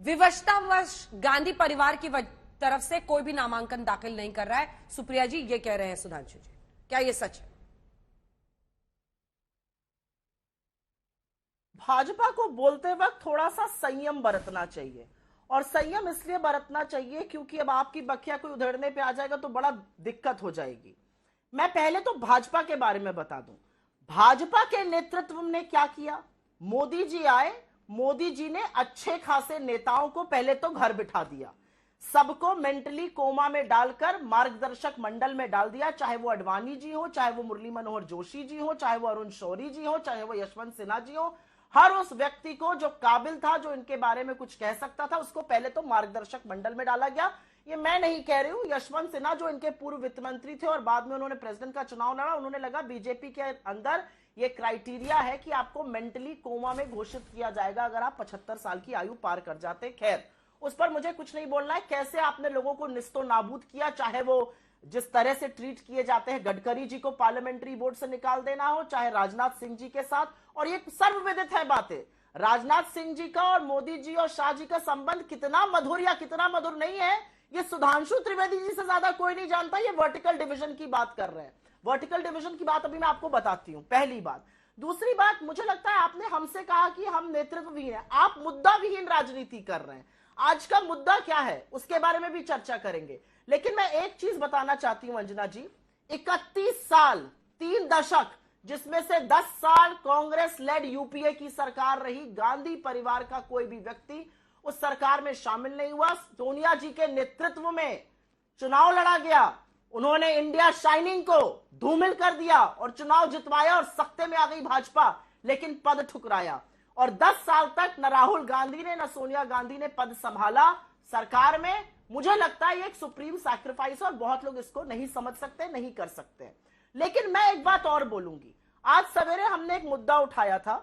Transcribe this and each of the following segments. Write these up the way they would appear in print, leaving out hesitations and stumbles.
विवशतावश गांधी परिवार की तरफ से कोई भी नामांकन दाखिल नहीं कर रहा है, सुप्रिया जी ये कह रहे हैं सुधांशु जी, क्या ये सच है? भाजपा को बोलते वक्त थोड़ा सा संयम बरतना चाहिए, और संयम इसलिए बरतना चाहिए क्योंकि अब आपकी बखिया कोई उधेड़ने पे आ जाएगा तो बड़ा दिक्कत हो जाएगी। मैं पहले तो भाजपा के बारे में बता दूं, भाजपा के नेतृत्व ने क्या किया। मोदी जी आए, मोदी जी ने अच्छे खासे नेताओं को पहले तो घर बिठा दिया, सबको मेंटली कोमा में डालकर मार्गदर्शक मंडल में डाल दिया, चाहे वो अडवाणी जी हो, चाहे वो मुरली मनोहर जोशी जी हो, चाहे वो अरुण शौरी जी हो, चाहे वो यशवंत सिन्हा जी हो। हर उस व्यक्ति को जो काबिल था, जो इनके बारे में कुछ कह सकता था, उसको पहले तो मार्गदर्शक मंडल में डाला गया। ये मैं नहीं कह रही हूं, यशवंत सिन्हा जो इनके पूर्व वित्त मंत्री थे और बाद में उन्होंने प्रेसिडेंट का चुनाव लड़ा, उन्होंने लगा बीजेपी के अंदर ये क्राइटेरिया है कि आपको मेंटली कोमा में घोषित किया जाएगा अगर आप 75 साल की आयु पार कर जाते। खैर, उस पर मुझे कुछ नहीं बोलना है। कैसे आपने लोगों को निस्तो नाबूद किया, चाहे वो जिस तरह से ट्रीट किए जाते हैं, गडकरी जी को पार्लियामेंट्री बोर्ड से निकाल देना हो, चाहे राजनाथ सिंह जी के साथ, और ये सर्वविदित है बातें, राजनाथ सिंह जी का और मोदी जी और शाह जी का संबंध कितना मधुर या कितना मधुर नहीं है, ये सुधांशु त्रिवेदी जी से ज्यादा कोई नहीं जानता। ये वर्टिकल डिवीजन की बात कर रहे हैं। वर्टिकल डिवीजन की बात अभी मैं आपको बताती हूं, पहली बात। दूसरी बात, मुझे लगता है आपने हमसे कहा कि हम नेतृत्व विहीन है, आप मुद्दा विहीन राजनीति कर रहे हैं। आज का मुद्दा क्या है उसके बारे में भी चर्चा करेंगे, लेकिन मैं एक चीज बताना चाहती हूं अंजना जी, 31 साल 3 दशक, जिसमें से 10 साल कांग्रेस लेड यूपीए की सरकार रही, गांधी परिवार का कोई भी व्यक्ति उस सरकार में शामिल नहीं हुआ। सोनिया जी के नेतृत्व में चुनाव लड़ा गया, उन्होंने इंडिया शाइनिंग को धूमिल कर दिया और चुनाव जितवाया और सत्ते में आ गई भाजपा, लेकिन पद ठुकराया। और 10 साल तक न राहुल गांधी ने न सोनिया गांधी ने पद संभाला सरकार में। मुझे लगता है ये एक सुप्रीम सैक्रिफाइस, और बहुत लोग इसको नहीं समझ सकते, नहीं कर सकते। लेकिन मैं एक बात और बोलूंगी, आज सवेरे हमने एक मुद्दा उठाया था।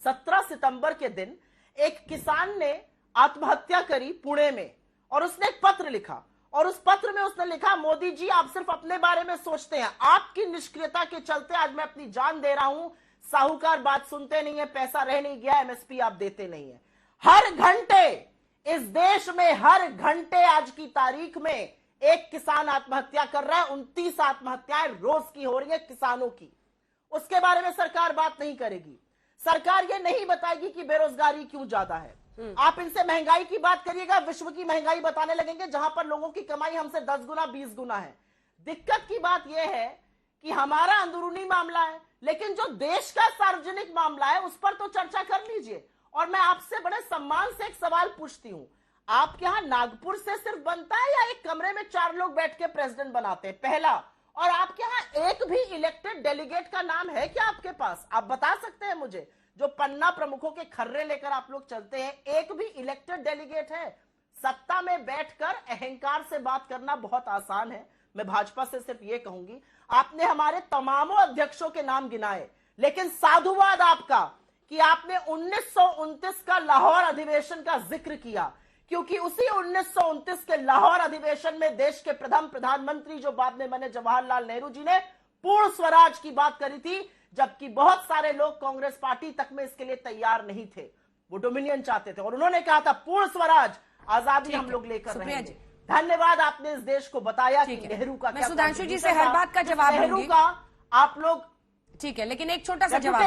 17 सितंबर के दिन एक किसान ने आत्महत्या करी पुणे में, और उसने एक पत्र लिखा, और उस पत्र में उसने लिखा, मोदी जी आप सिर्फ अपने बारे में सोचते हैं, आपकी निष्क्रियता के चलते आज मैं अपनी जान दे रहा हूं, साहूकार बात सुनते नहीं है, पैसा रह नहीं गया, एमएसपी आप देते नहीं है। हर घंटे इस देश में, हर घंटे आज की तारीख में एक किसान आत्महत्या कर रहा है। 29 आत्महत्याएं रोज की हो रही है किसानों की। उसके बारे में सरकार बात नहीं करेगी। सरकार ये नहीं बताएगी कि बेरोजगारी क्यों ज्यादा है। आप इनसे महंगाई की बात करिएगा, विश्व की महंगाई बताने लगेंगे, जहां पर लोगों की कमाई हमसे 10 गुना 20 गुना है। दिक्कत की बात यह है कि हमारा अंदरूनी मामला है, लेकिन जो देश का सार्वजनिक मामला है उस पर तो चर्चा कर लीजिए। और मैं आपसे बड़े सम्मान से एक सवाल पूछती हूं, आपके यहां नागपुर से सिर्फ बनता है या एक कमरे में 4 लोग बैठ के प्रेसिडेंट बनाते हैं? पहला। और आपके यहां एक भी इलेक्टेड डेलीगेट का नाम है क्या आपके पास? आप बता सकते हैं मुझे? जो पन्ना प्रमुखों के खर्रे लेकर आप लोग चलते हैं, एक भी इलेक्टेड डेलीगेट है? सत्ता में बैठकर अहंकार से बात करना बहुत आसान है। मैं भाजपा से सिर्फ ये कहूंगी, आपने हमारे तमामों अध्यक्षों के नाम गिनाए, लेकिन साधुवाद आपका कि आपने 1929 का लाहौर अधिवेशन का जिक्र किया, क्योंकि उसी 1929 के लाहौर अधिवेशन में देश के प्रथम प्रधानमंत्री जो बाद में बने जवाहरलाल नेहरू जी ने पूर्ण स्वराज की बात करी थी, जबकि बहुत सारे लोग कांग्रेस पार्टी तक में इसके लिए तैयार नहीं थे। वो डोमिनियन चाहते थे, और उन्होंने कहा था पूर्ण स्वराज आजादी हम लोग लेकर रहेंगे। धन्यवाद, आपने इस देश को बताया कि नेहरू का क्या। सुधांशु जी से हर बात का जवाब नेहरू का आप लोग, ठीक है, लेकिन एक छोटा सा जवाब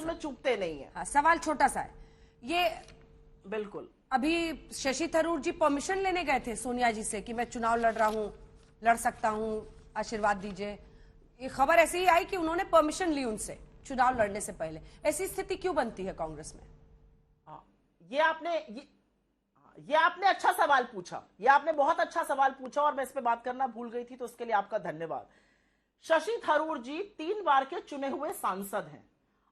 में चूकते नहीं है। हाँ, सवाल छोटा सा है ये। बिल्कुल, अभी शशि थरूर जी परमिशन लेने गए थे सोनिया जी से कि मैं चुनाव लड़ रहा हूं, लड़ सकता हूं, आशीर्वाद दीजिए। ये खबर ऐसे ही आई कि उन्होंने परमिशन ली उनसे चुनाव लड़ने से पहले। ऐसी स्थिति क्यों बनती है कांग्रेस में? ये आपने अच्छा सवाल पूछा, ये आपने बहुत अच्छा सवाल पूछा, और मैं इस पे बात करना भूल गई थी, तो उसके लिए आपका धन्यवाद। शशि थरूर जी 3 बार के चुने हुए सांसद हैं।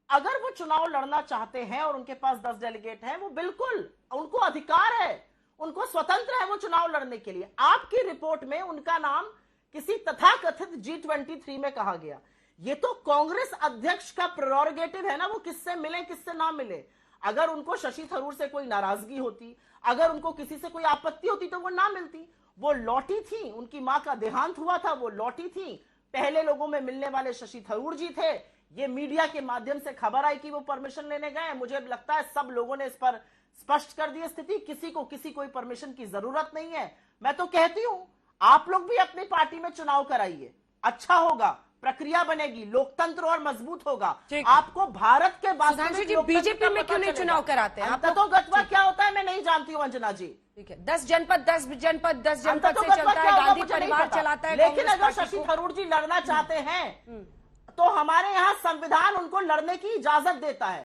अगर वो चुनाव लड़ना चाहते हैं और उनके पास 10 डेलीगेट हैं, वो बिल्कुल, उनको अधिकार है, उनको स्वतंत्र है वो चुनाव लड़ने के लिए। आपकी रिपोर्ट में उनका नाम किसी तथाकथित G23 में कहा गया। ये तो कांग्रेस अध्यक्ष का प्रेरोगेटिव है ना, वो किससे मिले किससे ना मिले। अगर उनको शशि थरूर से कोई नाराजगी होती, अगर उनको किसी से कोई आपत्ति होती, तो वो ना मिलती। वो लौटी थी, उनकी मां का देहांत हुआ था, वो लौटी थी। पहले लोगों में मिलने वाले शशि थरूर जी थे। ये मीडिया के माध्यम से खबर आई कि वो परमिशन लेने गए। मुझे लगता है सब लोगों ने इस पर स्पष्ट कर दी स्थिति, किसी को किसी कोई परमिशन की जरूरत नहीं है। मैं तो कहती हूं आप लोग भी अपनी पार्टी में चुनाव कराइए, अच्छा होगा, प्रक्रिया बनेगी, लोकतंत्र और मजबूत होगा। आपको भारत के सुधांशु जी, बीजेपी में क्यों नहीं चुनाव कराते हैं? अंततोगत्वा क्या होता है मैं नहीं जानती हूं अंजना जी। ठीक है, 10 जनपद से चलता है, गांधी परिवार चलाता है। लेकिन अगर शशि थरूर जी लड़ना चाहते हैं तो हमारे यहाँ संविधान उनको लड़ने की इजाजत देता है।